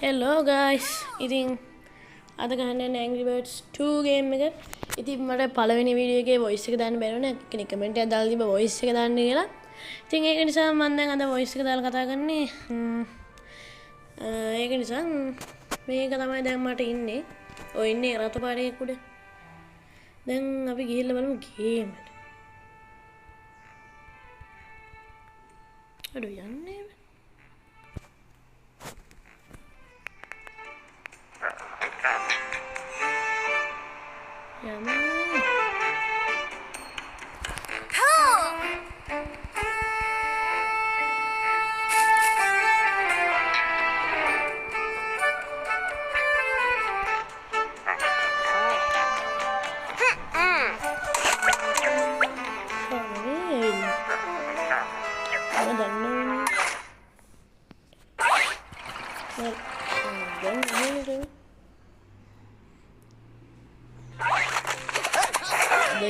Hello guys. ඉතින් අද ගහන්නේ Angry Birds 2 game එක. ඉතින් මට පළවෙනි වීඩියෝ එකේ voice එක දාන්න බැරි වුණා. කෙනෙක් කමෙන්ට් එකක් දාලා තිබ්බා voice එක දාන්න කියලා. ඉතින් ඒක නිසා මම දැන් අද voice එක දාලා කතා කරන්නේ. ඒක නිසා මේක තමයි දැන් මට ඉන්නේ. ඔය ඉන්නේ රතු පාරේ උඩ. දැන් අපි ගිහිල්ලා බලමු game එකට. අඩෝ යන්නේ. යන්න.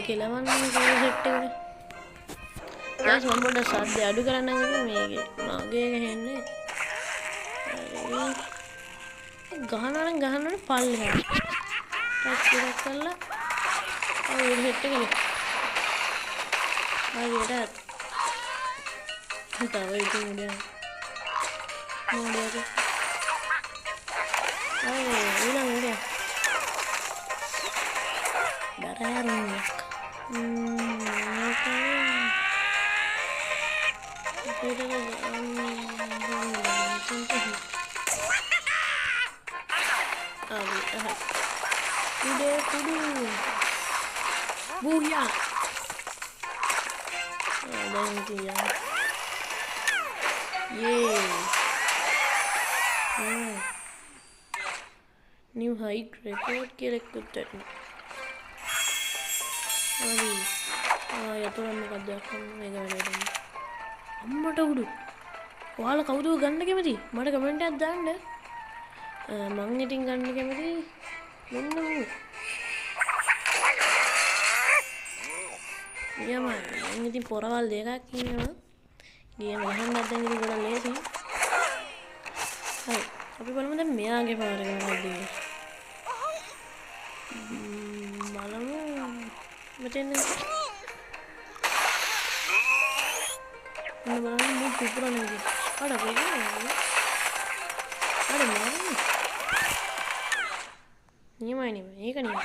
කෙලවන්න සෙට් එක. ගයිස් මම පොඩ්ඩක් සද්ද අඩු කරන්නම් මේකේ. මගේ ගහන්නේ. ගහනවා පල්ලෙහාට. ටච් එකක් කරලා ඔය සෙට් එකනේ. හරියට. තව ඉතින් උඩ. මොඩේක. ඊළඟ උඩ. බරාරුන්නේ. Buya. Dan dia. New height record කියලා එකක් තියෙනවා. හරි. යතොරන් මොකක්ද අක්කන්නේ මේක වැඩේ. අම්මට උඩු. ඔයාලා කවුද ගන්න කැමති? මට කමෙන්ට් එකක් දාන්න. මං ඉතින් ගන්න කැමති. මෙන්න මම. මම ඉතින් පොරවල් දෙකක් ඉන්නවා. ගියම ගහන්නත් දැන් ඉතින් ගොඩක් ලේසි. හරි. අපි බලමු දැන් මෙයාගේ පාර ගමනක් දෙන්න. බලමු. මෙතන ini barang ini ukuran lagi ada apa ini ada mana ini mana ini kan ini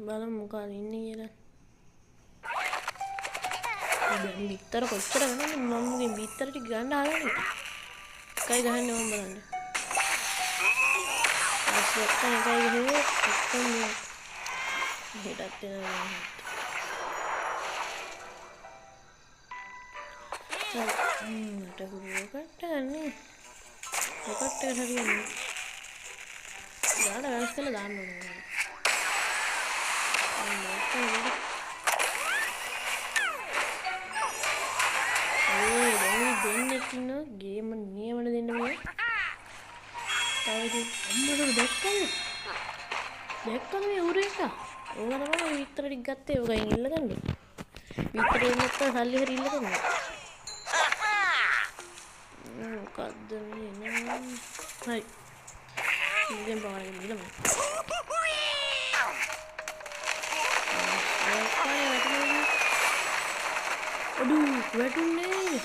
balam muka ini ya dan bitter kocar kan ini mungkin bitter di ganda ada nih kayak gahan nih om balan asyikkan kayak gini akan hidatin aja ada guru kan nih dekat hari ini ada harus kena dalam දෙන්නෙක්න ගේම නියමන දෙන්න මේ තව අම්මට දැක්කද මේ උරු එක ඕක තමයි විතර ටික ගත්තේ ඕකෙන් ඉල්ල ගන්න විතර නැත්නම් සල්ලි හරි ඉල්ල ගන්න මොකද්ද මේ නෑ හරි ඉතින් බාරගෙන ඉන්න මම අඩු වැටුනේ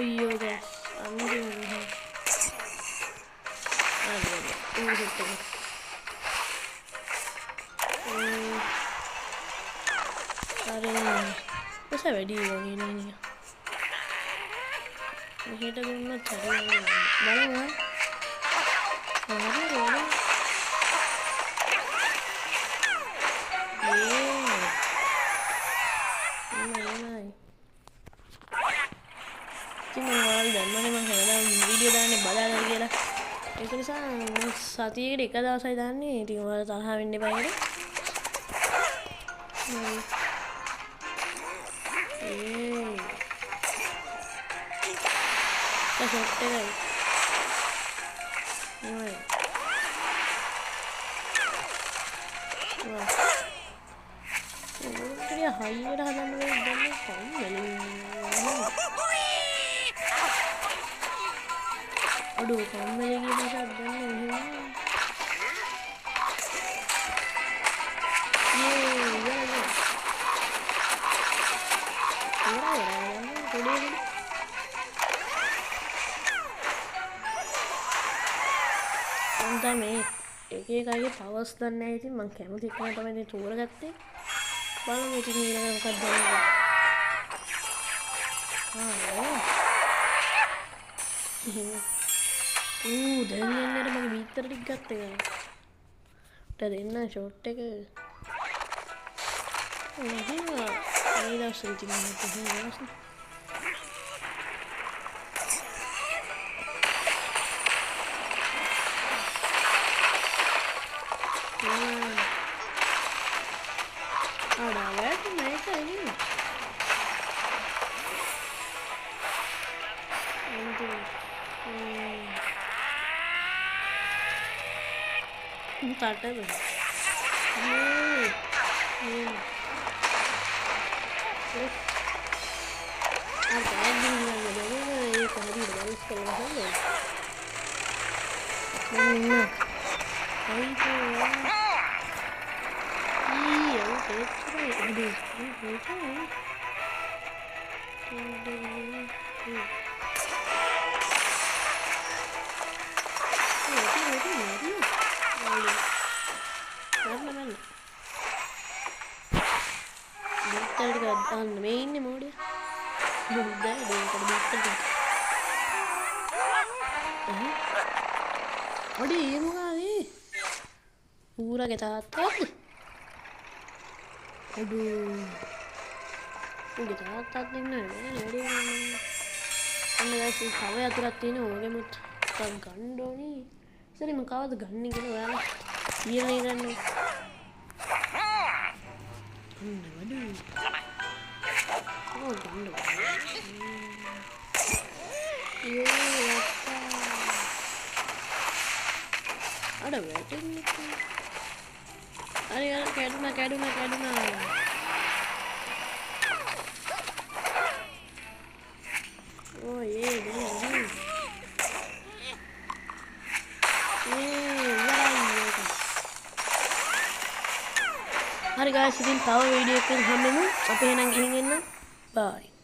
අයියෝ ගෑස් අම්මේ bisa wedi orang ini nih kita gimana cari malam kan dan mana memang dalam video dan badal lagi lah itu bisa saat ini dekat dah saya dan nih di mana tarah ini banyak Kasih guys. Ini. Wah. Ini dia high dah dalam dalam. අඩෝ කම්මලේ කියන shot ගන්න එහෙම මේ එක එකගේ powers දන්නේ නැහැ ඉතින් මම කැමති එකම තමයි ඉතින් තෝරගත්තේ බලමු ඉතින් ඊළඟ මොකක්ද දැනෙන්නේ දැන් යන්නේ මගේ බීත්තර ටික ගත්ත එක උට දෙන්න ෂොට් එක එහෙම ඒ දවස්වල ඉතින් මම කොහේ Started. මේ ඉන්නේ මොඩිය මොකද දෙයකට බීත්තට අඩේ ඒ මොකාවේ ඌරගේ තාත්තාද අඩෝ උගේ තාත්තාත් ඉන්නේ නේද අන්න ගයිස් මේ කව යතුරක් තියෙන ඕගෙමුත් ගන්න ඕනේ ඉතින් මම කවද ගන්න කියලා ඔයාලා තීරණය ගන්න ada waiting itu ada kaduna oh yeah hari guys, itin tawa video එකකින් හම්බෙමු. අපි එහෙනම් ගිහින් එන්න. bye.